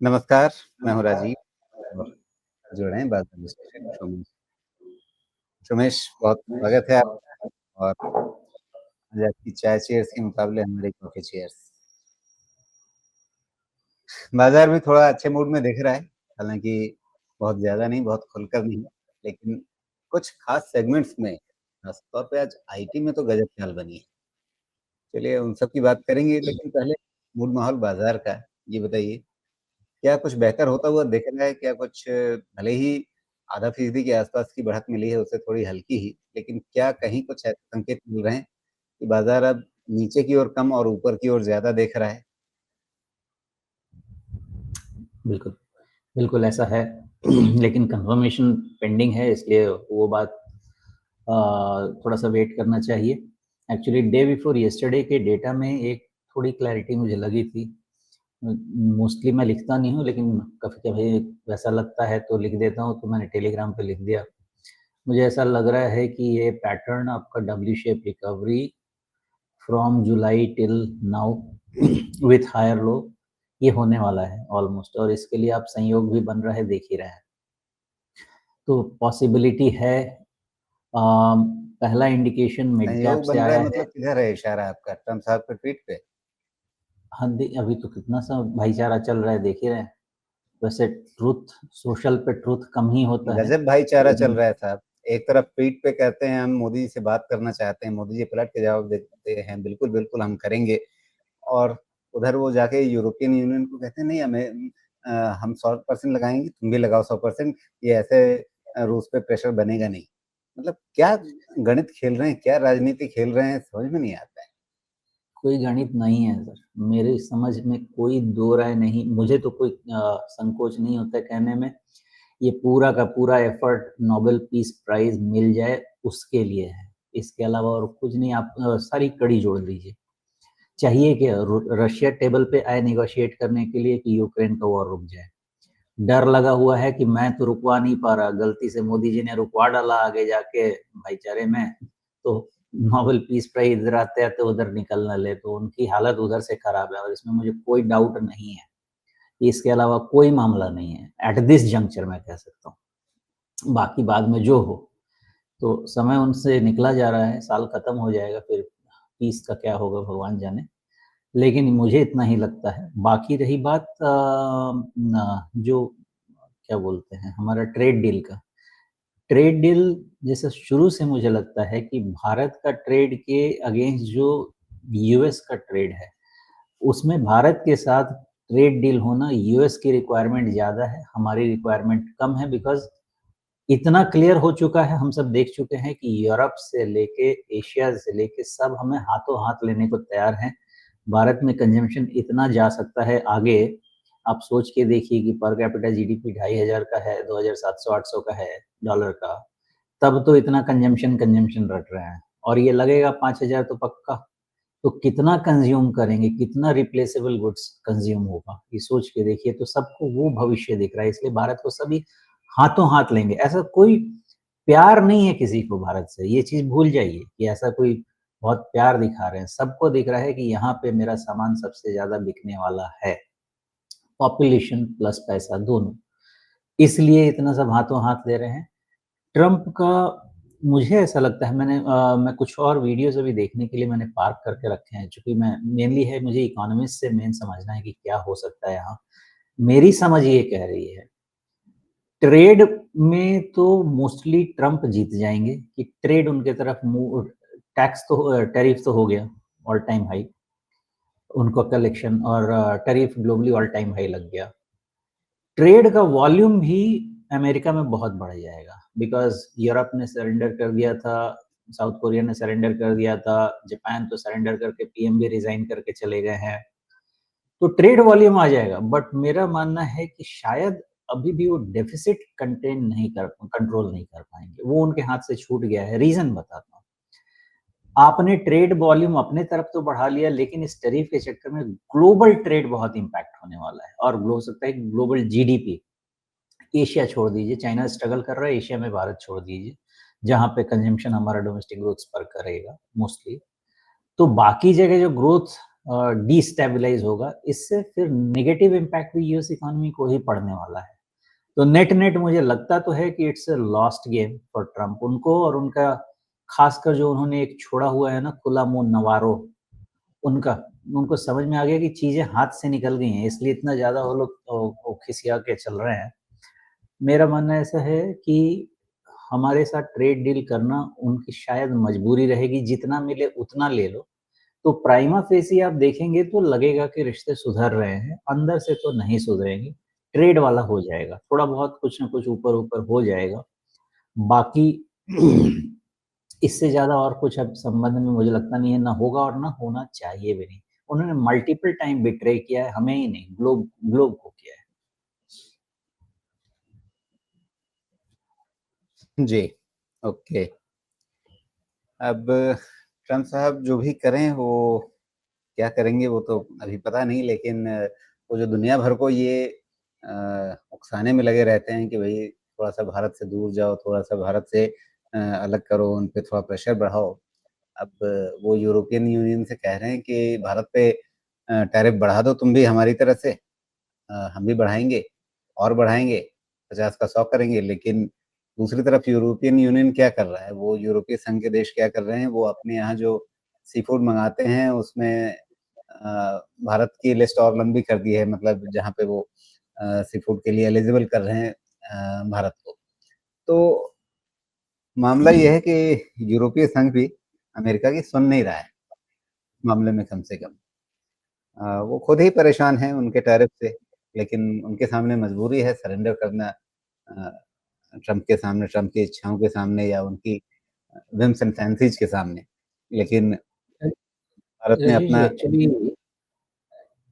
नमस्कार, मैं हूँ राजीव और जुड़ रहे हैं बात विश्लेषण शो में। सोमेश, बहुत स्वागत है आपका और आज आपकी चाय चीयर्स के मुकाबले हमारी कॉफ़ी चीयर्स। बाज़ार भी थोड़ा अच्छे मूड में दिख रहा है, हालाँकि बहुत ज़्यादा नहीं, बहुत खुलकर नहीं, लेकिन कुछ ख़ास सेगमेंट्स में, ख़ास तौर पे आज आईटी में तो गज़ब चाल बनी है। चलिए उन सब की बात करेंगे, लेकिन पहले मूड माहौल बाज़ार का, ये बताइए क्या कुछ बेहतर होता हुआ दिख रहा है? क्या कुछ भले ही आधा फीसदी के आसपास की बढ़त मिली है, उससे थोड़ी हल्की ही, लेकिन क्या कहीं कुछ ऐसे संकेत मिल रहे हैं कि बाज़ार अब नीचे की ओर कम और ऊपर की ओर ज़्यादा देख रहा है? बिल्कुल, बिल्कुल ऐसा है लेकिन कन्फर्मेशन पेंडिंग है इसलिए वो बात थोड़ा-सा वेट करना चाहिए। एक्चुअली डे बिफोर यस्टरडे के डेटा में एक थोड़ी क्लैरिटी मुझे लगी थी। मोस्टली मैं लिखता नहीं हूँ लेकिन कभी-कभी वैसा लगता है तो लिख देता हूँ, तो मैंने टेलीग्राम पे लिख दिया। मुझे ऐसा लग रहा है कि ये पैटर्न आपका W shape recovery from July till now with higher low ये होने वाला है ऑलमोस्ट, और इसके लिए आप संयोग भी बन रहा है देख ही रहे हैं। तो पॉसिबिलिटी है। पहला इंडिकेशन मिड कैप संयोग से बन रहा आया है है। मतलब किधर है इशारा आपका? ट्रम्प साहब के ट्वीट पे? हाँ, अभी तो कितना सा भाईचारा चल रहा है देख ही रहे हैं। वैसे ट्रुथ, सोशल पे ट्रुथ कम ही होता है, गज़ब भाईचारा चल लेकिन रहा है साहब। एक तरफ ट्वीट पे कहते हैं हम मोदी जी से बात करना चाहते हैं, मोदी जी पलट के जवाब देते हैं, बिल्कुल, बिल्कुल हम करेंगे। और उधर वो जाके यूरोपियन यूनियन को कहते हैं नहीं हमें हम 100% लगाएँगे, तुम भी लगाओ 100%, ये ऐसे रूस पे प्रेशर बनेगा नहीं। मतलब क्या गणित खेल रहे हैं, क्या राजनीति खेल रहे हैं, समझ में नहीं आता है। कोई गणित नहीं है सर। मेरी समझ में कोई दो राय नहीं, मुझे तो कोई संकोच नहीं होता है कहने में, ये पूरा का पूरा एफर्ट नोबेल पीस प्राइज़ मिल जाए उसके लिए है। इसके अलावा और कुछ नहीं, आप सारी कड़ी जोड़ दीजिए। चाहिए क्या? रशिया टेबल पे आए नेगोशिएट करने के लिए कि यूक्रेन का वॉर रुक जाए। डर लगा हुआ है कि मैं तो रुकवा नहीं पा रहा, गलती से मोदी जी ने रुकवा डाला आगे जाके भाईचारे में, तो नोबेल पीस प्राइज इधर आते-आते उधर निकल ना ले, तो उनकी हालत उधर से खराब है और इसमें मुझे कोई डाउट नहीं है। इसके अलावा कोई मामला नहीं है, एट दिस जंक्चर मैं कह सकता हूँ। बाकी बाद में जो हो, तो समय उनसे निकला जा रहा है, साल खत्म हो जाएगा, फिर पीस का क्या होगा भगवान जाने। लेकिन मुझे इतना ही लगता है। बाकी रही बात जो क्या बोलते हैं हमारा ट्रेड डील का। ट्रेड डील जैसे शुरू से मुझे लगता है कि भारत का ट्रेड के अगेंस्ट जो यूएस का ट्रेड है, उसमें भारत के साथ ट्रेड डील होना यूएस की रिक्वायरमेंट ज़्यादा है, हमारी रिक्वायरमेंट कम है, बिकॉज़ इतना क्लियर हो चुका है, हम सब देख चुके हैं कि यूरोप से लेके एशिया से लेके सब हमें हाथों-हाथ लेने को तैयार हैं। भारत में कंजम्पशन इतना जा सकता है आगे, आप सोच के देखिए कि पर कैपिटा जीडीपी 2500 का है, 2700-800 का है डॉलर का, तब तो इतना कंजम्पशन रट रहे हैं और ये लगेगा 5000 तो पक्का। तो कितना कंज़्यूम करेंगे, कितना रिप्लेसेबल गुड्स कंज़्यूम होगा, ये सोच के देखिए तो सबको वो भविष्य दिख रहा है, इसलिए भारत को सभी हाथों-हाथ लेंगे। ऐसा कोई प्यार नहीं है किसी को भारत से, ये चीज़ भूल जाइए कि ऐसा कोई बहुत प्यार दिखा रहे हैं। सबको दिख रहा है कि यहाँ पे मेरा सामान सबसे ज़्यादा बिकने वाला है, पॉपुलेशन प्लस पैसा दोनों। इसलिए इतना सब हाथों-हाथ ले रहे हैं। ट्रम्प का मुझे ऐसा लगता है, मैं कुछ और वीडियोज़ अभी देखने के लिए मैंने पार्क करके रखे हैं, चूँकि मैं मेनली है मुझे इकोनॉमिस्ट से मेन समझना है कि क्या हो सकता है यहाँ। मेरी समझ ये कह रही है, ट्रेड में तो मोस्टली ट्रम्प जीत जाएँगे कि ट्रेड उनके तरफ टैक्स तो टैरिफ तो हो गया ऑल टाइम हाई, उनका कलेक्शन और tariff globally all time high लग गया। ट्रेड का वॉल्यूम भी अमेरिका में बहुत बढ़ जाएगा, बिकॉज़ यूरोप ने सरेंडर कर दिया था, साउथ कोरिया ने सरेंडर कर दिया था, जापान तो सरेंडर करके पीएम भी रिज़ाइन करके चले गए हैं। तो ट्रेड वॉल्यूम आ जाएगा, बट मेरा मानना है कि शायद अभी भी वो डेफ़िसिट कंट्रोल नहीं कर पाएँगे। वो उनके हाथ से छूट गया है, रीज़न बताता हूँ। आपने ट्रेड वॉल्यूम अपने तरफ तो बढ़ा लिया, लेकिन इस टैरिफ के चक्कर में ग्लोबल ट्रेड बहुत इम्पैक्ट होने वाला है और हो सकता है कि ग्लोबल जीडीपी, एशिया छोड़ दीजिए, चाइना स्ट्रगल कर रहा है, एशिया में भारत छोड़ दीजिए, जहाँ पे कंजम्पशन हमारा डोमेस्टिक ग्रोथ पर करेगा मोस्टली। तो बाकी जगह जो ग्रोथ डिस्टेबलाइज़ होगा। इससे फिर नेगेटिव इम्पैक्ट भी यूएस इकोनॉमी को ही पड़ने वाला है। तो नेट-नेट मुझे लगता तो है कि it's a lost game for Trump, उनको और उनका खासकर जो उन्होंने एक छोड़ा हुआ है ना खुला मुँह नवारो, उनका उनको समझ में आ गया कि चीज़ें हाथ से निकल गई हैं, इसलिए इतना ज़्यादा वो लोग वो खिसिया के चल रहे हैं। मेरा मानना ऐसा है कि हमारे साथ ट्रेड डील करना उनकी शायद मजबूरी रहेगी, जितना मिले उतना ले लो। तो प्राइमा फेसी आप देखेंगे तो लगेगा कि रिश्ते सुधर रहे हैं, अंदर से तो नहीं सुधरेंगे। ट्रेड वाला हो जाएगा, थोड़ा बहुत कुछ न कुछ ऊपर-ऊपर हो जाएगा। बाकी इससे ज़्यादा और कुछ अब संबंध में मुझे लगता नहीं है, ना होगा और ना होना चाहिए भी नहीं। उन्होंने मल्टीपल टाइम बिट्रे किया है, हमें ही नहीं, ग्लोब ग्लोब को किया है। जी, ओके। अब ट्रम्प साहब जो भी करें वो क्या करेंगे वो तो अभी पता नहीं, लेकिन वो जो दुनिया भर को ये उकसाने में लगे रहते हैं कि भई थोड़ा-सा भारत से दूर जाओ, थोड़ा-सा भारत से अलग करो, उन पे थोड़ा प्रेशर बढ़ाओ। अब वो यूरोपियन यूनियन से कह रहे हैं कि भारत पे टैरिफ बढ़ा दो तुम भी हमारी तरह से, हम भी बढ़ाएँगे और बढ़ाएँगे, 50 का 100 करेंगे। लेकिन दूसरी तरफ यूरोपियन यूनियन क्या कर रहा है? वो यूरोपीय संघ के देश क्या कर रहे हैं? वो अपने यहाँ जो सी फूड मँगाते हैं उसमें भारत की लिस्ट और लंबी कर दी है, मतलब जहाँ पे वो सी फूड के लिए एलिजिबल कर रहे हैं भारत को। तो मामला ये है कि यूरोपीय संघ भी अमेरिका की सुन नहीं रहा है, मामले में कम से कम। वो खुद ही परेशान हैं उनके टैरिफ से, लेकिन उनके सामने मजबूरी है सरेंडर करना अ, ट्रम्प के सामने, ट्रम्प की इच्छाओं के सामने या उनकी व्हिम्स एंड फैंसीज़ के सामने। लेकिन भारत ने रजनीश जी, अपना एक्चुअली जी,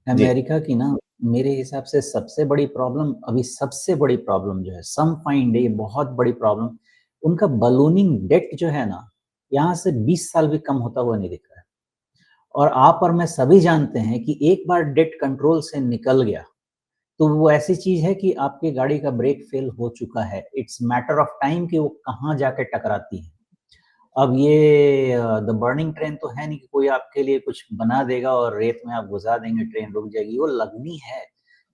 अमेरिका की ना मेरे हिसाब से सबसे बड़ी प्रॉब्लम, अभी सबसे बड़ी प्रॉब्लम जो है, सम फाइंड ये बहुत बड़ी प्रॉब्लम, उनका बलूनिंग डेट जो है ना, यहाँ से 20 साल भी कम होता हुआ नहीं दिख रहा है। और आप और मैं सभी जानते हैं कि एक बार डेट कंट्रोल से निकल गया, तो वो ऐसी चीज़ है कि आपकी गाड़ी का ब्रेक फेल हो चुका है। इट्स मैटर ऑफ टाइम कि वो कहाँ जाके टकराती है। अब ये द बर्निंग ट्रेन तो है नहीं कि कोई आपके लिए कुछ बना देगा और रेत में आप घुसा देंगे, ट्रेन रुक जाएगी, वो लगनी है।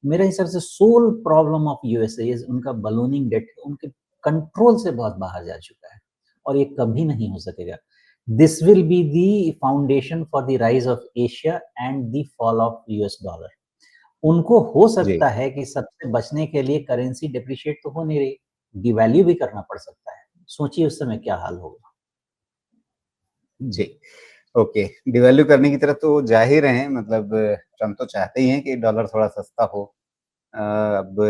मेरे हिसाब से sole problem of USA is उनका बलूनिंग डेट उनके कंट्रोल से बहुत बाहर जा चुका है और ये कभी नहीं हो सकेगा। This will be the foundation for the rise of Asia and the fall of US dollar. उनको हो जी, सकता है कि सबसे बचने के लिए करेंसी डेप्रिशिएट तो हो नहीं रही, डिवैल्यू भी करना पड़ सकता है। सोचिए उस समय क्या हाल होगा। जी। ओके, डिवैल्यू करने की तरफ तो जा ही रहे हैं, मतलब ट्रम्प तो चाहते ही हैं कि डॉलर थोड़ा सस्ता हो। अब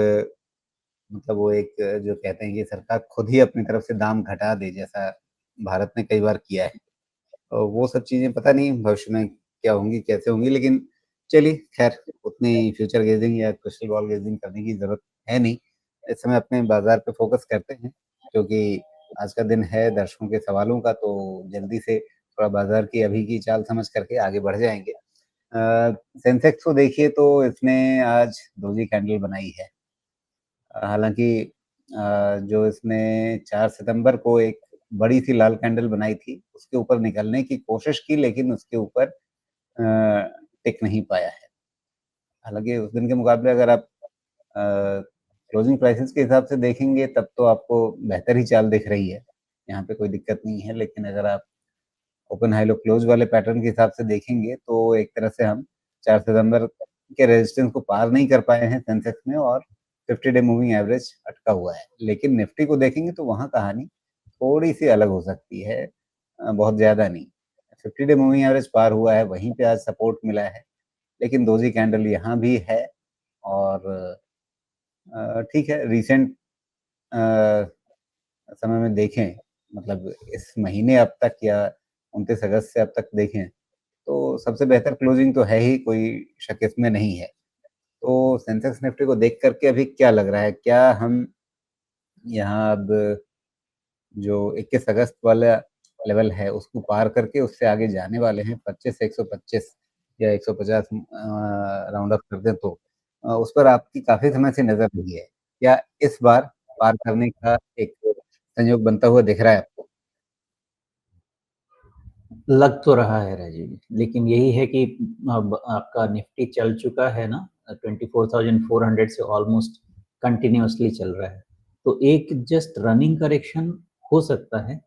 मतलब वो एक जो कहते हैं कि सरकार खुद ही अपनी तरफ से दाम घटा दे, जैसा भारत ने कई बार किया है। वो सब चीज़ें पता नहीं भविष्य में क्या होंगी, कैसे होंगी, लेकिन चलिए ख़ैर उतनी फ्यूचर गेज़िंग या क्रिस्टल बॉल गेज़िंग करने की ज़रूरत है नहीं। इस समय अपने बाज़ार पे फ़ोकस करते हैं, क्योंकि आज का दिन है दर्शकों के सवालों का, तो जल्दी से थोड़ा बाज़ार की अभी की चाल समझ करके आगे बढ़ जाएँगे। सेंसेक्स को देखिए तो इसने आज दोहरी कैंडल बनाई है। हालाँकि जो इसने 4 सितंबर को एक बड़ी-सी लाल कैंडल बनाई थी, उसके ऊपर निकलने की कोशिश की, लेकिन उसके ऊपर टिक नहीं पाया है। हालाँकि उस दिन के मुकाबले अगर आप क्लोजिंग प्राइसेज़ के हिसाब से देखेंगे तब तो आपको बेहतर ही चाल दिख रही है। यहाँ पे कोई दिक्कत नहीं है, लेकिन अगर आप ओपन हाई लो क्लोज वाले पैटर्न के हिसाब से देखेंगे तो एक तरह से हम 4 सितंबर के रेजिस्टेंस को पार नहीं कर पाए हैं सेंसेक्स में, और 50 डे मूविंग एवरेज अटका हुआ है। लेकिन निफ्टी को देखेंगे तो वहाँ कहानी थोड़ी-सी अलग हो सकती है, बहुत ज़्यादा नहीं। 50 डे मूविंग एवरेज पार हुआ है, वहीं पे आज सपोर्ट मिला है, लेकिन दोजी कैंडल यहाँ भी है, और ठीक है रीसेंट अ, समय में देखें, मतलब इस महीने अब तक या 29 अगस्त से अब तक देखें, तो सबसे बेहतर क्लोजिंग तो है ही, कोई शक इसमें नहीं है। तो सेंसेक्स निफ्टी को देख कर के अभी क्या लग रहा है? क्या हम यहाँ अब जो 21 अगस्त वाला लेवल है, उसको पार करके उससे आगे जाने वाले हैं 25 से 125 या 150 राउंड ऑफ कर दें तो उस पर आपकी काफ़ी समय से नज़र रही है। क्या इस बार पार करने का एक संयोग बनता हुआ दिख रहा है आपको? लग तो रहा है राजीव जी, लेकिन यही है कि अब आपका निफ्टी चल चुका है ना 24,400 से ऑलमोस्ट कंटिन्यूअसली चल रहा है। तो एक जस्ट रनिंग करेक्शन हो सकता है,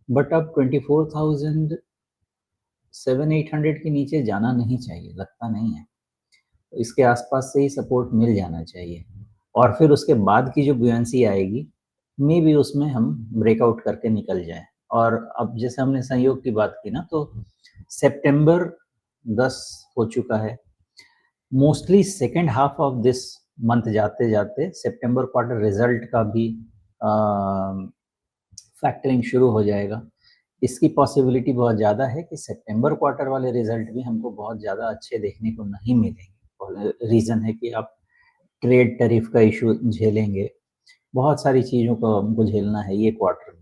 बट अब 24,700-800 के नीचे जाना नहीं चाहिए, लगता नहीं है। तो इसके आसपास से ही सपोर्ट मिल जाना चाहिए और फिर उसके बाद की जो बुयांसी आएगी, मे बी उसमें हम ब्रेकआउट करके निकल जाएँ। और अब जैसे हमने संयोग की बात की ना, तो सितंबर 10 हो चुका है। Mostly second half of this month जाते-जाते सितंबर क्वार्टर रिजल्ट का भी फैक्टरिंग शुरू हो जाएगा। इसकी पॉसिबिलिटी बहुत ज़्यादा है कि सितंबर क्वार्टर वाले रिजल्ट भी हमको बहुत ज़्यादा अच्छे देखने को नहीं मिलेंगे। और रीज़न है कि आप ट्रेड टैरिफ का इश्यू झेलेंगे, बहुत सारी चीज़ों को हमको झेलना है ये क्वार्टर में।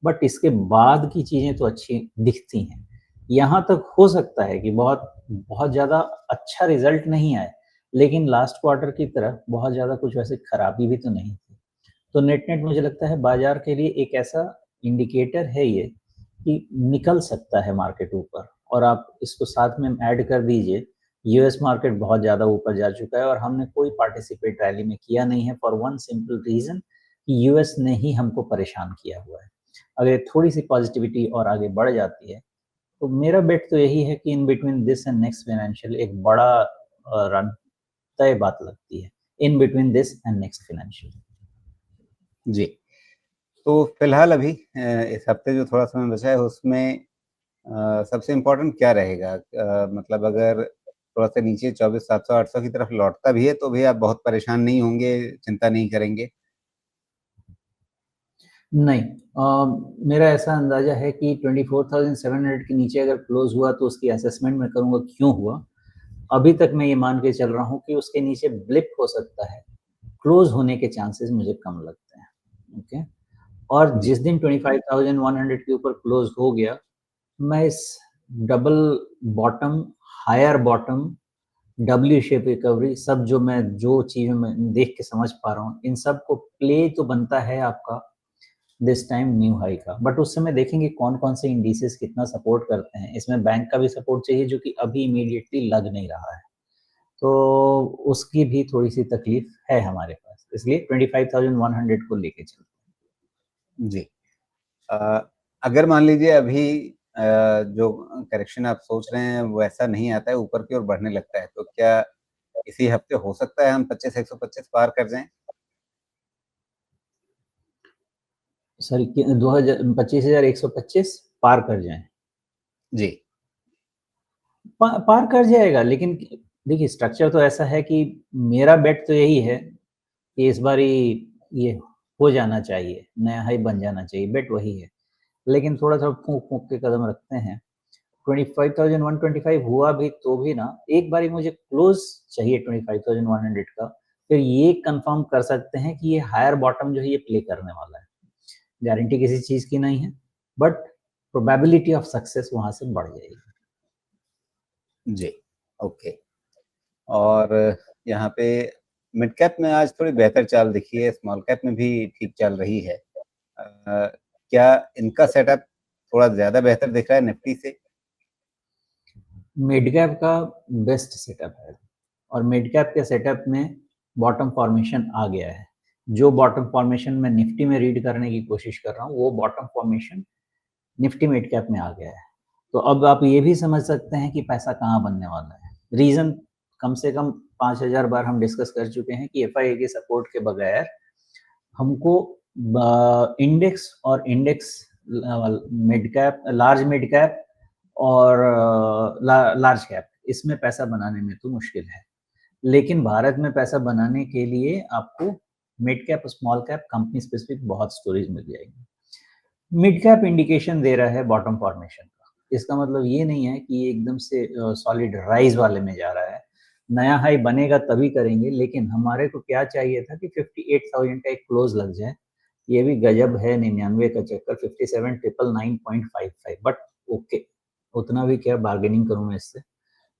बट इसके बाद की चीज़ें तो अच्छी दिखती हैं। यहाँ तक हो सकता है कि बहुत बहुत ज़्यादा अच्छा रिज़ल्ट नहीं आए, लेकिन लास्ट क्वार्टर की तरह बहुत ज़्यादा कुछ वैसे खराबी भी तो नहीं थी। तो नेट-नेट मुझे लगता है बाज़ार के लिए एक ऐसा इंडिकेटर है ये कि निकल सकता है मार्केट ऊपर। और आप इसको साथ में ऐड कर दीजिए, यूएस मार्केट बहुत ज़्यादा ऊपर जा चुका है और हमने कोई पार्टिसिपेट रैली में किया नहीं है फॉर वन सिंपल रीज़न कि यूएस ने ही हमको परेशान किया हुआ है। अगर थोड़ी-सी पॉज़िटिविटी और आगे बढ़ जाती है, तो मेरा बेट तो यही है कि in between this and next financial एक बड़ा रन तय बात लगती है। In between this and next financial. जी। तो फिलहाल अभी इस हफ्ते जो थोड़ा समय बचा है उसमें सबसे इम्पोर्टेंट क्या रहेगा? मतलब अगर थोड़ा-सा नीचे 24,700-800 की तरफ लौटता भी है तो भी आप बहुत परेशान नहीं होंगे, चिंता नहीं करेंगे? नहीं, मेरा ऐसा अंदाज़ा है कि 24,700 के नीचे अगर क्लोज़ हुआ तो उसकी असेसमेंट मैं करूँगा क्यों हुआ। अभी तक मैं ये मान के चल रहा हूँ कि उसके नीचे ब्लिप हो सकता है, क्लोज़ होने के चांसेस मुझे कम लगते हैं, ओके? और जी। जिस दिन 25,100 के ऊपर क्लोज़ हो गया, मैं इस double bottom, higher bottom, W shape recovery सब जो चीज़ें मैं देख के समझ पा रहा हूँ, इन सब को प्ले तो बनता है आपका दिस टाइम न्यू हाई का। बट उस समय देखेंगे कौन-कौन से इंडिसेस कितना सपोर्ट करते हैं। इसमें बैंक का भी सपोर्ट चाहिए जो कि अभी इमीडिएटली लग नहीं रहा है। तो उसकी भी थोड़ी-सी तकलीफ है हमारे पास। इसलिए 25,100 को लेके चलते हैं। जी। अ, अगर मान लीजिए अभी जो करेक्शन आप सोच रहे हैं वैसा नहीं आता है, ऊपर की ओर बढ़ने लगता है, तो क्या इसी हफ्ते हो सकता है हम 25,125 पार कर जाएँ? सॉरी कि 2000 25,125 पार कर जाएँ। जी। पार कर जाएगा, लेकिन देखिए स्ट्रक्चर तो ऐसा है कि मेरा बेट तो यही है कि इस बारी ये हो जाना चाहिए, नया हाई बन जाना चाहिए, बेट वही है। लेकिन थोड़ा-सा फूँक-फूँक के कदम रखते हैं। 25,125 हुआ भी तो भी ना, एक बारी मुझे क्लोज़ चाहिए 25,100 का, फिर ये कन्फर्म कर सकते हैं कि ये हायर बॉटम जो है ये प्ले करने वाला है। गारंटी किसी चीज़ की नहीं है, बट प्रोबेबिलिटी ऑफ सक्सेस वहाँ से बढ़ जाएगी। जी, ओके। और यहाँ पे मिड कैप में आज थोड़ी बेहतर चाल दिखी है, स्मॉल कैप में भी ठीक चल रही है। क्या इनका सेटअप थोड़ा ज़्यादा बेहतर दिख रहा है निफ्टी से? मिड कैप का बेस्ट सेटअप है और मिड कैप के सेटअप में बॉटम फॉर्मेशन आ गया है। जो बॉटम फॉर्मेशन मैं निफ्टी में रीड करने की कोशिश कर रहा हूँ, वो bottom formation Nifty mid cap में आ गया है। तो अब आप ये भी समझ सकते हैं कि पैसा कहाँ बनने वाला है। रीज़न कम से कम 5,000 बार हम डिस्कस कर चुके हैं कि एफआईए के सपोर्ट के बगैर हमको इंडेक्स और index mid cap, large mid cap और लार्ज कैप इसमें पैसा बनाने में तो मुश्किल है। लेकिन भारत में पैसा बनाने के लिए आपको mid cap, small cap, company specific बहुत स्टोरीज मिल जाएगी। मिड कैप इंडिकेशन दे रहा है बॉटम फॉर्मेशन का। इसका मतलब ये नहीं है कि ये एकदम से सॉलिड राइज वाले में जा रहा है। नया हाई बनेगा तभी करेंगे, लेकिन हमारे को क्या चाहिए था कि 58,000 का एक क्लोज लग जाए। ये भी गजब है 99 का चक्कर, 57,999.55, बट ओके, उतना भी क्या बार्गेनिंग करूँ मैं इससे।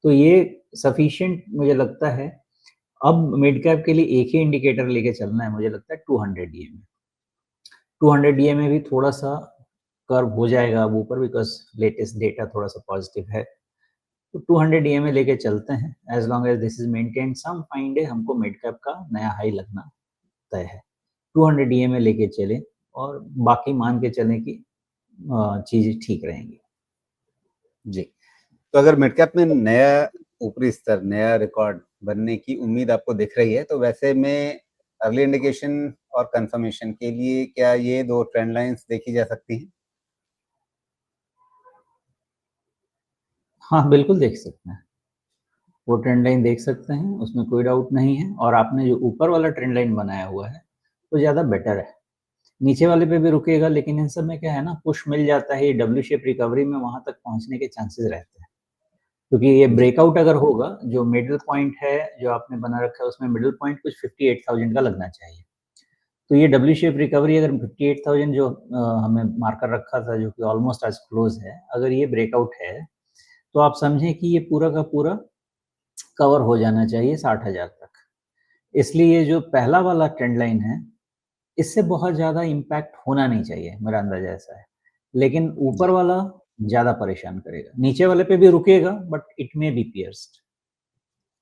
तो ये सफिशिएंट मुझे लगता है। अब मिड कैप के लिए एक ही इंडिकेटर लेके चलना है, मुझे लगता है 200 डीए में। 200 डीए में भी थोड़ा-सा कर्व हो जाएगा अब ऊपर, बिकॉज लेटेस्ट डेटा थोड़ा सा पॉजिटिव है। तो 200 EMA लेके चलते हैं, as long as this is maintain some fine day, हमको मिड कैप का नया हाई लगना तय है। 200 EMA लेके चले और बाकी मान के चलें कि चीजें ठीक रहेंगी। जी, तो अगर मिड कैप में नया ऊपरी स्तर, नया रिकॉर्ड बनने की उम्मीद आपको दिख रही है, तो वैसे में अर्ली इंडिकेशन और कंफर्मेशन के लिए क्या ये 2 ट्रेंड लाइंस देखी जा सकती हैं? हाँ, बिल्कुल देख सकते हैं, वो ट्रेंड लाइन देख सकते हैं, उसमें कोई डाउट नहीं है। और आपने जो ऊपर वाला ट्रेंड लाइन बनाया हुआ है वो ज़्यादा बेटर है। नीचे वाले पे भी रुकेगा, लेकिन इन सब में क्या है ना, पुश मिल जाता है, ये डब्ल्यू शेप रिकवरी में वहां तक पहुंचने के चांसेस रहते हैं, क्योंकि ये जी, ब्रेकआउट अगर होगा, जो मिडिल पॉइंट है जो आपने बना रखा है उसमें मिडिल पॉइंट कुछ 58,000 का लगना चाहिए। तो ये डब्ल्यू शेप रिकवरी अगर 58,000 जो हमें मार्कर रखा था, जो कि ऑलमोस्ट आज क्लोज है, अगर ये ब्रेकआउट है तो आप समझें कि ये पूरा का पूरा कवर हो जाना चाहिए 60,000 तक। इसलिए ये जो पहला वाला ट्रेंड लाइन है, इससे बहुत ज़्यादा इम्पैक्ट होना नहीं चाहिए, मेरा अंदाज़ा ऐसा है। लेकिन ऊपर जी, वाला ज़्यादा परेशान करेगा। नीचे वाले पे भी रुकेगा, but it may be pierced.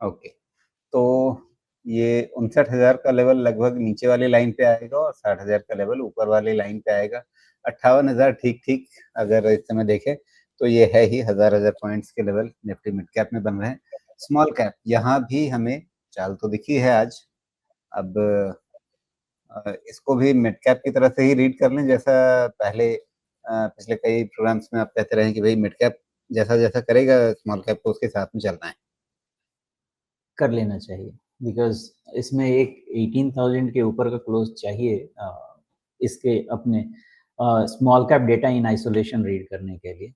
Okay. तो ये 59,000 का लेवल लगभग नीचे वाली लाइन पे आएगा और 60,000 का लेवल ऊपर वाली लाइन पे आएगा। 58,000 ठीक-ठीक अगर इस समय देखें, तो ये है ही हज़ार-हज़ार पॉइंट्स के लेवल निफ्टी मिड कैप में बन रहे हैं। स्मॉल कैप यहाँ भी हमें चाल तो दिखी है आज। अब इसको भी मिड कैप की तरह से ही रीड कर लें, जैसा पहले पिछले कई प्रोग्राम्स में आप कहते रहे हैं कि भई मिड कैप जैसा-जैसा करेगा स्मॉल कैप को उसके साथ में चलना है। कर लेना चाहिए, बिकॉज़ इसमें एक 18,000 के ऊपर का क्लोज़ चाहिए इसके अपने small cap data in isolation read करने के लिए।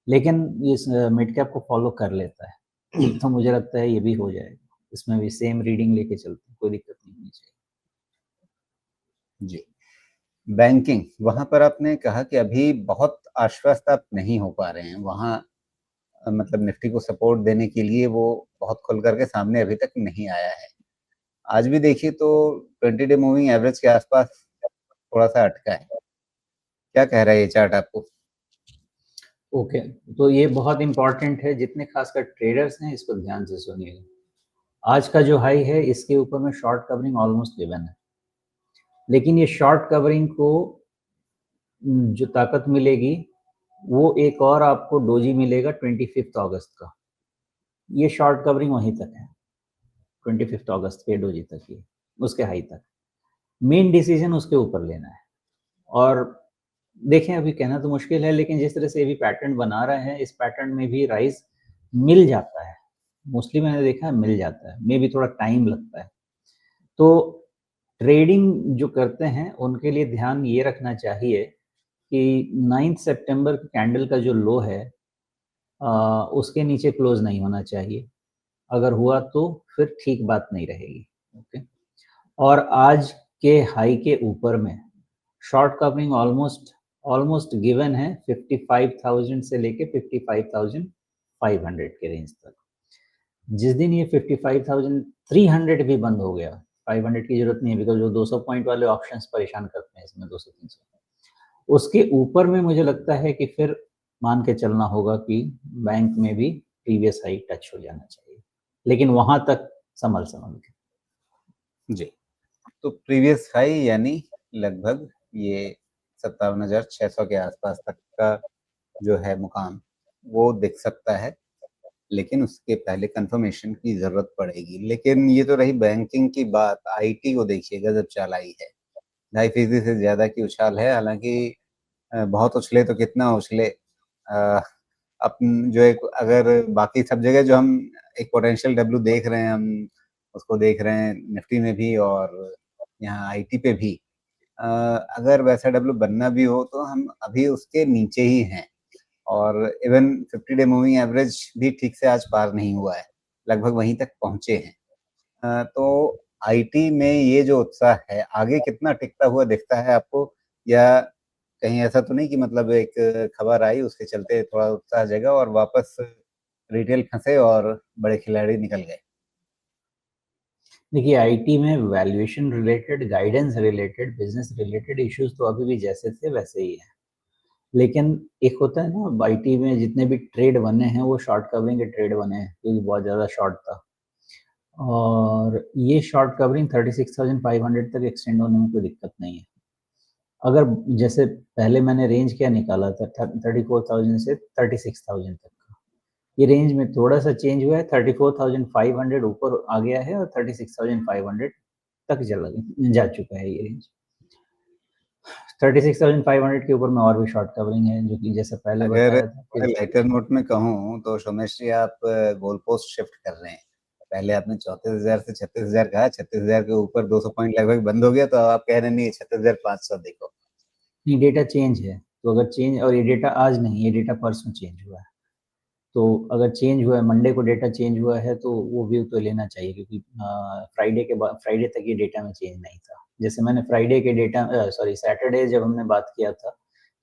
लेकिन इस मिड कैप को फ़ॉलो कर लेता है। तो मुझे लगता है ये भी हो जाएगा। इसमें भी सेम रीडिंग लेके चलते हैं, कोई दिक्कत नहीं होनी चाहिए। जी। बैंकिंग, वहाँ पर आपने कहा कि अभी बहुत आश्वस्त आप नहीं हो पा रहे हैं। वहाँ मतलब निफ्टी को सपोर्ट देने के लिए वो बहुत खुल कर के सामने अभी तक नहीं आया है। आज भी देखिए तो 20 डे मूविंग एवरेज के आस-पास थोड़ा-सा अटका है। क्या कह रहा है ये चार्ट आपको? ओके, तो ये बहुत इम्पोर्टेंट है, जितने खासकर ट्रेडर्स हैं इसको ध्यान से सुनिएगा। आज का जो हाई है इसके ऊपर में शॉर्ट कवरिंग ऑलमोस्ट गिवन है। लेकिन ये शॉर्ट कवरिंग को जो ताकत मिलेगी, वो एक और आपको डोजी मिलेगा 25 अगस्त का। ये शॉर्ट कवरिंग वहीं तक है, 25 अगस्त के डोजी तक ही, उसके हाई तक। मेन डिसीजन उसके ऊपर लेना है। और देखें, अभी कहना तो मुश्किल है, लेकिन जिस तरह से अभी पैटर्न बना रहे हैं, इस पैटर्न में भी राइज मिल जाता है। मोस्टली मैंने देखा है मिल जाता है, मे बी थोड़ा टाइम लगता है। तो ट्रेडिंग जो करते हैं उनके लिए ध्यान ये रखना चाहिए कि 9 सितंबर की कैंडल का जो लो है, उसके नीचे क्लोज नहीं होना चाहिए। अगर हुआ तो फिर ठीक बात नहीं रहेगी। ओके, और आज के हाई के ऊपर में short covering almost almost given है 55,000 से लेके 55,500 के रेंज तक। जिस दिन ये 55,300 भी बंद हो गया, 500 की जरूरत नहीं है, बिकॉज जो 200 पॉइंट वाले ऑप्शंस परेशान करते हैं इसमें, 200-300, उसके ऊपर में मुझे लगता है कि फिर मान के चलना होगा कि बैंक में भी प्रीवियस हाई टच हो जाना चाहिए, लेकिन वहां तक संभल संभल के। जी। तो प्रीवियस हाई यानी लगभग ये 57,600 के आस-पास तक का जो है मुकाम, वो दिख सकता है। लेकिन उसके पहले कन्फर्मेशन की ज़रूरत पड़ेगी। लेकिन ये तो रही बैंकिंग की बात, आईटी को देखिए गज़ब चाल आई है। 2.5% से ज़्यादा की उछाल है, हालाँकि बहुत उछले तो कितना उछले अ, अपन जो एक अगर बाकी सब जगह जो हम एक पोटेंशियल डब्ल्यू देख रहे हैं, हम उसको देख रहे हैं निफ्टी में भी और यहाँ आईटी पे भी। अ, अगर वैसा डब्ल्यू बनना भी हो तो हम अभी उसके नीचे ही हैं। और इवन 50 डे मूविंग एवरेज भी ठीक से आज पार नहीं हुआ है, लगभग वहीं तक पहुँचे हैं। तो आईटी में ये जो उत्साह है, आगे कितना टिकता हुआ दिखता है आपको? या कहीं ऐसा तो नहीं कि मतलब एक खबर आई उसके चलते थोड़ा उत्साह जगा और वापस रिटेल फँसे और बड़े खिलाड़ी निकल गए? देखिए, आईटी में valuation related, guidance related, business related issues तो अभी भी जैसे थे वैसे ही हैं। लेकिन एक होता है ना आईटी में जितने भी ट्रेड बने हैं वो शॉर्ट कवरिंग के ट्रेड बने हैं क्योंकि बहुत ज़्यादा शॉर्ट था और ये शॉर्ट कवरिंग 36,500 तक एक्सटेंड होने में कोई दिक्कत नहीं है। अगर जैसे पहले मैंने रेंज क्या निकाला था 34,000 से 36,000 तक का, ये रेंज में थोड़ा सा चेंज हुआ है, 34,500 ऊपर आ गया है और 36,500 तक जा चुका है ये रेंज। 36,500 के ऊपर में और भी शॉर्ट कवरिंग है जो कि जैसे पहले अगर बताया था थोड़े लाइटर नोट में कहूँ तो सोमेश जी आप गोल पोस्ट शिफ्ट कर रहे हैं। पहले आपने 34,000 से 36,000 कहा, 36,000 के ऊपर 200 पॉइंट लगभग बंद हो गया, तो अब आप कह रहे नहीं 36,500 देखो। नहीं, डेटा चेंज है, तो अगर चेंज और ये डेटा आज नहीं, ये डेटा परसों चेंज हुआ है। तो अगर चेंज हुआ है, मंडे को डेटा चेंज हुआ है, तो वो व्यू तो लेना चाहिए क्योंकि फ्राइडे तक ये डेटा में चेंज नहीं था। जैसे मैंने फ्राइडे के डेटा सैटरडे जब हमने बात किया था,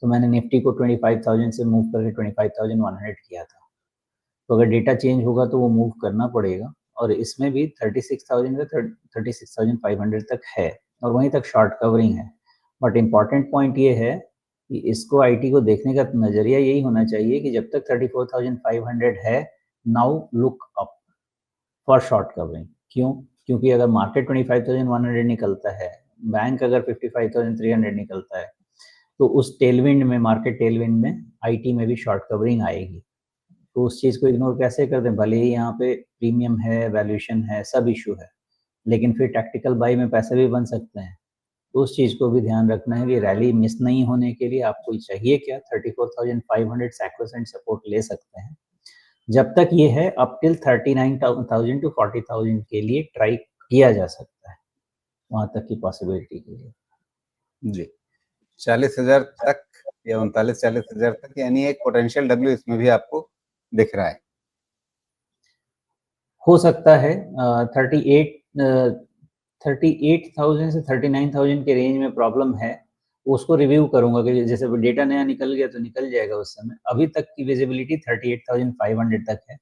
तो मैंने निफ्टी को 25,000 से मूव करके 25,100 किया था। तो अगर डेटा चेंज होगा तो वो मूव करना पड़ेगा और इसमें भी 36,000 का 36,500 तक है और वहीं तक शॉर्ट कवरिंग है। बट इम्पॉर्टेंट पॉइंट ये है कि इसको आईटी को देखने का नज़रिया यही होना चाहिए कि जब तक 34,500 है, now look up for short covering. क्यों? क्योंकि अगर मार्केट 25,100 निकलता है, बैंक अगर 55,300 निकलता है, तो उस टेलविंड में, मार्केट टेलविंड में आईटी में भी शॉर्ट कवरिंग आएगी। तो उस चीज़ को इग्नोर कैसे कर दें? भले ही यहाँ पे प्रीमियम है, वैल्यूएशन है, सब इश्यू है, लेकिन फिर टैक्टिकल बाई में पैसे भी बन सकते हैं। तो उस चीज़ को भी ध्यान रखना है कि रैली मिस नहीं होने के लिए आपको चाहिए क्या 34,500 सैक्रोसेंट सपोर्ट ले सकते हैं। जब तक ये है अप टिल 39,000 टू 40,000 के लिए ट्राई किया जा सकता है, वहाँ तक की पॉसिबिलिटी के लिए। जी, 40,000 तक या 39-40,000 तक, यानी एक पोटेंशियल डब्ल्यू इसमें भी आपको दिख रहा है। हो सकता है 38,000 से 39,000 के रेंज में प्रॉब्लम है, उसको रिव्यू करूँगा कि जैसे डेटा नया निकल गया तो निकल जाएगा उस समय। अभी तक की विजिबिलिटी 38,500 तक है,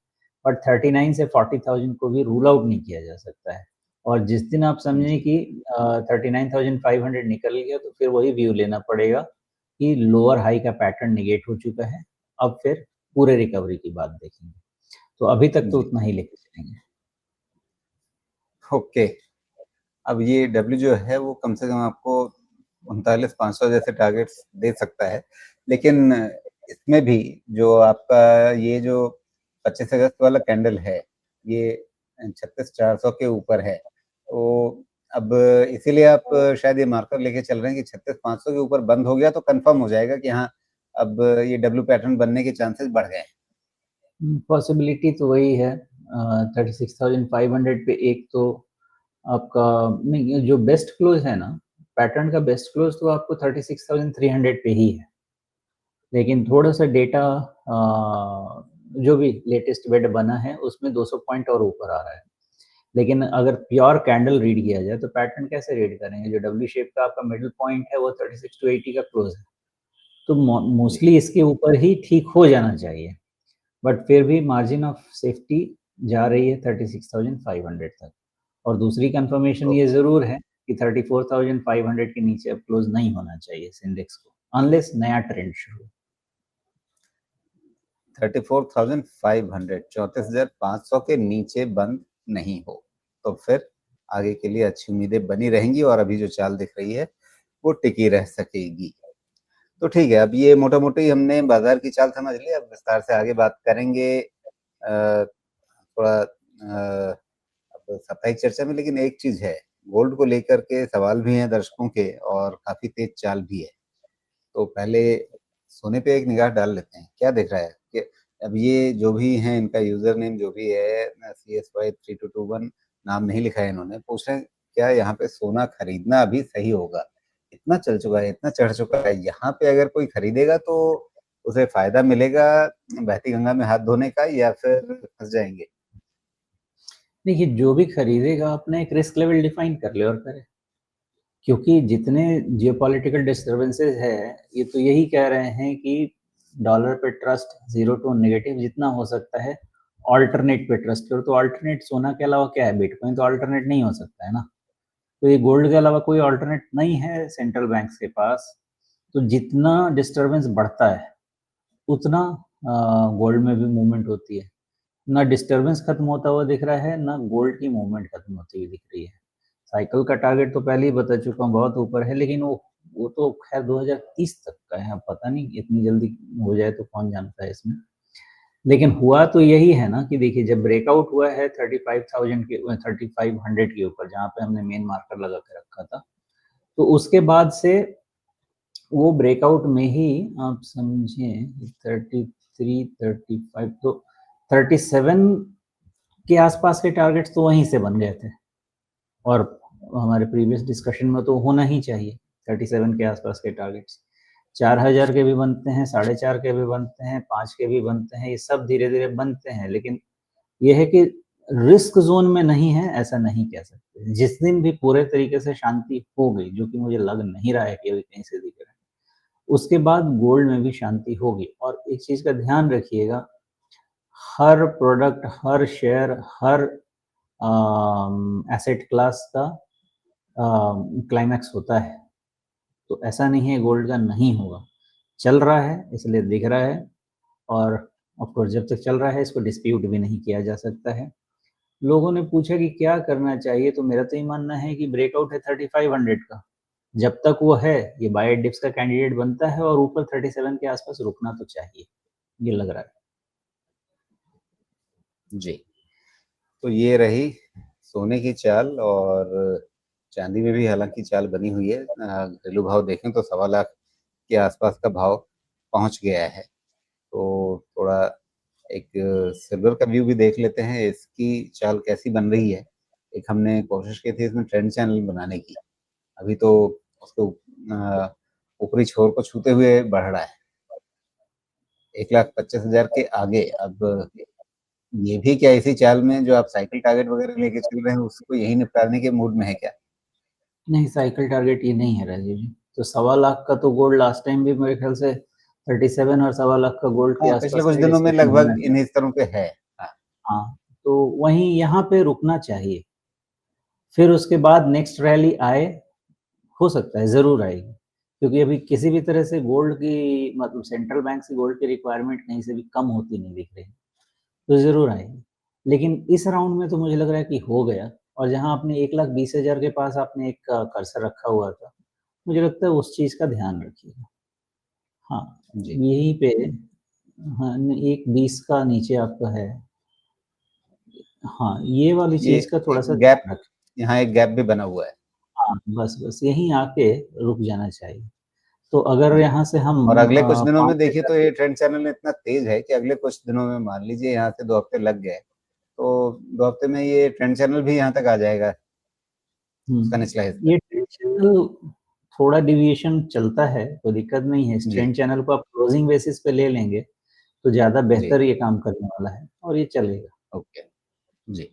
बट 39 से 40,000 को भी रूल आउट नहीं किया जा सकता है। और जिस दिन आप समझें कि 39,500 निकल गया तो फिर वही व्यू लेना पड़ेगा कि लोअर हाई का पैटर्न नेगेट हो चुका है, अब फिर पूरे रिकवरी की बात देखेंगे। तो अभी तक तो जी, उतना ही लेके चलेंगे। ओके। अब ये डब्ल्यू जो है वो कम से कम आपको 39,500 जैसे टारगेट्स दे सकता है, लेकिन इसमें भी जो आपका ये जो 25 अगस्त वाला कैंडल है, ये 36,400 के ऊपर है, तो अब इसीलिए आप शायद ये मार्कर लेके चल रहे हैं कि 36,500 के ऊपर बंद हो गया तो कंफर्म हो जाएगा कि हाँ, अब ये डब्ल्यू पैटर्न बनने के चांसेस बढ़ गए हैं। पॉसिबिलिटी तो वही है 36,500 पे एक तो आपका नहीं, जो बेस्ट क्लोज है ना, पैटर्न का बेस्ट क्लोज तो आपको 36,300 पे ही है। लेकिन थोड़ा सा डेटा जो भी लेटेस्ट वेड बना है उसमें 200 पॉइंट और ऊपर आ रहा है। लेकिन अगर प्योर कैंडल रीड किया जाए तो पैटर्न कैसे रीड करेंगे? जो डब्ल्यू शेप का आपका मिडल पॉइंट है वो 36 टू 80 का क्लोज है, तो जी, मोस्टली इसके ऊपर ही ठीक हो जाना चाहिए। बट फिर भी मार्जिन ऑफ सेफ्टी जा रही है 36,500 तक। और दूसरी कंफर्मेशन तो ये ज़रूर है कि 34,500 के नीचे अब क्लोज नहीं होना चाहिए इस इंडेक्स को, अनलेस नया ट्रेंड शुरू हो। 34,500 34,500 के नीचे बंद नहीं हो तो फिर आगे के लिए अच्छी उम्मीदें बनी रहेंगी और अभी जो चाल दिख रही है वो टिकी रह सकेगी। तो ठीक है, अब ये मोटा मोटी हमने बाजार की चाल समझ ली, अब विस्तार से आगे बात करेंगे थोड़ा अब साप्ताहिक चर्चा में। लेकिन एक चीज है, गोल्ड को लेकर के सवाल भी हैं दर्शकों के और काफी तेज चाल भी है। तो पहले सोने पे एक निगाह डाल लेते हैं, क्या दिख रहा है कि अब ये जो भी हैं इनका यूजर नेम जो भी है CSY3221 नाम नहीं लिखा है इन्होंने, पूछ रहे हैं क्या यहाँ पे सोना खरीदना अभी सही होगा? इतना चल चुका है, इतना चढ़ चुका है, यहाँ पे अगर कोई खरीदेगा तो उसे फायदा मिलेगा बहती गंगा में हाथ धोने का, या फिर फंस जाएंगे? देखिए, जो भी खरीदेगा अपना एक रिस्क लेवल डिफाइन कर ले और करे, क्योंकि जितने जियोपॉलिटिकल डिस्टर्बेंसेस है, ये तो यही कह रहे हैं कि डॉलर पे ट्रस्ट जीरो टू नेगेटिव जितना हो सकता है, ऑल्टरनेट पे ट्रस्ट करो। तो ऑल्टरनेट सोना के अलावा क्या है? बिटकॉइन तो ऑल्टरनेट नहीं हो सकता है ना। तो ये गोल्ड के अलावा कोई ऑल्टरनेट नहीं है सेंट्रल बैंक्स के पास। तो जितना डिस्टरबेंस बढ़ता है उतना गोल्ड में भी मूवमेंट होती है। ना डिस्टरबेंस खत्म होता हुआ दिख रहा है, ना गोल्ड की मूवमेंट खत्म होती हुई दिख रही है। साइकिल का टारगेट तो पहले ही बता चुका हूँ, बहुत ऊपर है, लेकिन वो तो खैर 2030 तक का है। अब पता नहीं इतनी जल्दी हो जाए तो कौन जानता है इसमें। लेकिन हुआ तो यही है ना कि देखिए, जब ब्रेकआउट हुआ है 35,000 के 3500 के ऊपर, जहाँ पे हमने मेन मार्कर लगा के रखा था, तो उसके बाद से वो ब्रेकआउट में ही आप समझें 33, 35 तो 37 के आसपास के टारगेट्स तो वहीं से बन गए थे, और हमारे प्रीवियस डिस्कशन में तो होना ही चाहिए 37 के आसपास के टारगेट्स। 4000 के भी बनते हैं, 4.5 के भी बनते हैं, 5 के भी बनते हैं, ये सब धीरे-धीरे बनते हैं, लेकिन ये है कि रिस्क ज़ोन में नहीं है, ऐसा नहीं कह सकते। जिस दिन भी पूरे तरीके से शांति हो गई, जो कि मुझे लग नहीं रहा है कि अभी कहीं से दिख रहा है, उसके बाद गोल्ड में भी शांति होगी। और एक चीज़ का ध्यान रखिएगा, हर प्रोडक्ट, हर शेयर, हर एसेट क्लास का क्लाइमैक्स होता है। तो ऐसा नहीं है गोल्ड का नहीं होगा। चल रहा है इसलिए दिख रहा है, और ऑफ कोर्स जब तक चल रहा है इसको डिस्प्यूट भी नहीं किया जा सकता है। लोगों ने पूछा कि क्या करना चाहिए, तो मेरा तो ये मानना है कि ब्रेकआउट है 3500 का। जब तक वो है, ये बाय डिप्स का कैंडिडेट बनता है, और ऊपर 37 के आसपास रुकना तो चाहिए, ये लग रहा है। जी, तो ये रही सोने की चाल, और चांदी में भी हालांकि चाल बनी हुई है। घरेलू भाव देखें तो 1.25 लाख के आसपास का भाव पहुंच गया है। तो थोड़ा एक सिल्वर का व्यू भी देख लेते हैं, इसकी चाल कैसी बन रही है। एक हमने कोशिश की थी इसमें ट्रेंड चैनल बनाने की, अभी तो उसको ऊपरी छोर को छूते हुए बढ़ रहा है 1,25,000 के आगे। अब ये भी क्या इसी चाल में जो आप साइकिल टारगेट वगैरह लेके चल रहे हैं उसको यही निपटाने के मूड में है क्या? नहीं, साइकिल टारगेट ये नहीं है राजीव जी। तो 1.25 लाख का तो गोल्ड लास्ट टाइम भी मेरे ख्याल से 37 और 1.25 का गोल्ड के हाँ, पिछले आसपास कुछ का दिनों में डिस्कशन होना लगभग है। इन्हीं स्तरों पे है। हाँ, हाँ, तो वहीं यहाँ पे रुकना चाहिए। फिर उसके बाद नेक्स्ट रैली आए, हो सकता है ज़रूर आएगी, क्योंकि अभी किसी भी तरह से गोल्ड की, मतलब सेंट्रल बैंक से गोल्ड की रिक्वायरमेंट कहीं से भी कम होती नहीं दिख रही, तो ज़रूर आएगी। लेकिन इस राउंड में तो मुझे लग रहा है कि हो गया, और जहाँ आपने 1,20,000 के पास आपने एक कर्सर रखा हुआ था, मुझे लगता है उस चीज़ का ध्यान रखिएगा। हाँ, जी। यहीं पे हाँ, 1,20 का नीचे आपका है। हाँ, ये वाली ये चीज़ का थोड़ा-सा एक गैप, ध्यान रखें। यहाँ एक गैप भी बना हुआ है। हाँ, बस यहीं आके रुक जाना चाहिए। तो अगर जी। यहाँ से हम और अगले कुछ दिनों में देखिए 5,000 तो के ये ट्रेंड चैनल इतना तेज है कि अगले कुछ दिनों में मान लीजिए यहाँ से 2 हफ्ते लग गए, तो 2 हफ्ते में ये ट्रेंड चैनल भी यहाँ तक आ जाएगा, उसका निचला हिस्सा। ये ट्रेंड चैनल थोड़ा डेविएशन चलता है, कोई दिक्कत नहीं है। इस जी, ट्रेंड चैनल को आप क्लोजिंग बेसिस पे ले लेंगे, तो ज़्यादा जी, बेहतर ये काम करने वाला है, और ये चलेगा। ओके, जी।